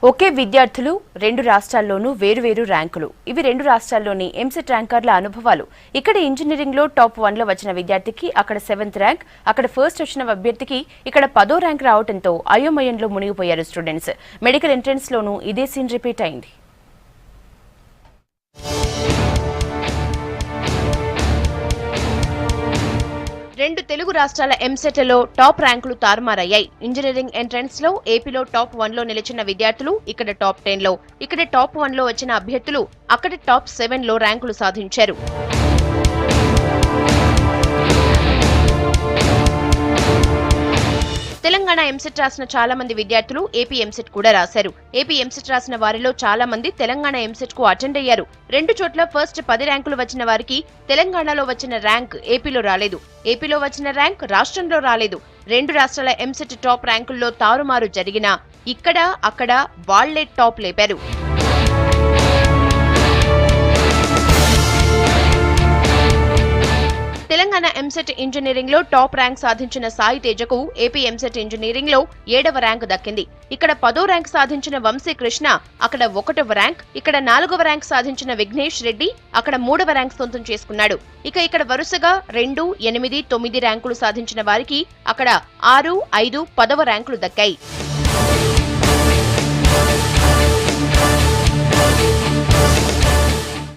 ఒకే విద్యార్థులు రెండు రాష్ట్రాల్లోనూ వేరువేరు ర్యాంకులు. ఇవి రెండు రాష్ట్రాల్లోని ఎంసెట్ ర్యాంకర్ల అనుభవాలు. ఇక్కడ ఇంజనీరింగ్ లో టాప్ 1 లో వచ్చిన విద్యార్థికి అక్కడ 7th ర్యాంక్, అక్కడ ఫస్ట్ వచ్చిన అభ్యర్థికి ఇక్కడ 10వ ర్యాంక్ రావడంతో అయోమయంలో మునిగిపోయారు స్టూడెంట్స్. మెడికల్ ఎంట్రన్స్ లోనూ ఇదే సీన్ రిపీట్ అయింది. రెండు తెలుగు రాష్ట్రాల ఎంసెట్లో టాప్ ర్యాంకులు తారుమారయ్యాయి. ఇంజనీరింగ్ ఎంట్రన్స్ లో ఏపీలో టాప్ 1 లో నిలిచిన విద్యార్థులు ఇక్కడ టాప్ 10 లో, ఇక్కడ టాప్ 1 లో వచ్చిన అభ్యర్థులు అక్కడ టాప్ 7 లో ర్యాంకులు సాధించారు. తెలంగాణ ఎంసెట్ రాసిన చాలా మంది విద్యార్థులు ఏపీ ఎంసెట్ కూడా రాశారు. ఏపీ ఎంసెట్ రాసిన వారిలో చాలా మంది తెలంగాణ ఎంసెట్ కు అటెండ్ అయ్యారు. రెండు చోట్ల ఫస్ట్ 10 ర్యాంకులు వచ్చిన వారికి తెలంగాణలో వచ్చిన ర్యాంక్ ఏపీలో రాలేదు, ఏపీలో వచ్చిన ర్యాంక్ రాష్ట్రంలో రాలేదు. రెండు రాష్ట్రాల ఎంసెట్ టాప్ ర్యాంకుల్లో తారుమారు జరిగినా ఇక్కడ అక్కడ వాళ్లే టాప్ లేపారు. తెలంగాణ ఎంసెట్ ఇంజనీరింగ్ లో టాప్ ర్యాంక్ సాధించిన సాయి తేజకు ఏపీ ఎంసెట్ ఇంజనీరింగ్ లో 7వ ర్యాంక్ దక్కింది. ఇక్కడ 10వ ర్యాంక్ సాధించిన వంశీ కృష్ణ అక్కడ 1వ ర్యాంక్, ఇక్కడ 4వ ర్యాంక్ సాధించిన విఘ్నేష్ రెడ్డి అక్కడ 3వ ర్యాంక్ సొంతం చేసుకున్నాడు. ఇక్కడ వరుసగా 2, 8, 9 ర్యాంకులు సాధించిన వారికి అక్కడ 6, 5, 10వ ర్యాంకులు దక్కాయి.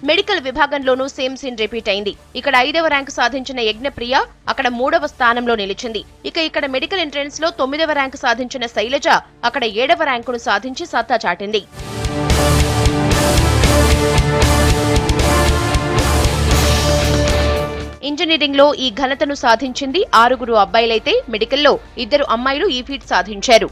మెడికల్ విభాగంలోనూ సేమ్ సీన్ రిపీట్ అయింది. ఇక్కడ 5వ ర్యాంకు సాధించిన యజ్ఞప్రియ అక్కడ 3వ స్థానంలో నిలిచింది. ఇక్కడ మెడికల్ ఎంట్రన్స్ లో 9వ ర్యాంకు సాధించిన శైలజ అక్కడ 7వ ర్యాంకును సాధించి సత్తా చాటింది. ఇంజనీరింగ్ లో ఈ ఘనతను సాధించింది 6 అబ్బాయిలైతే మెడికల్లో 2 అమ్మాయిలు ఈ ఫీట్ సాధించారు.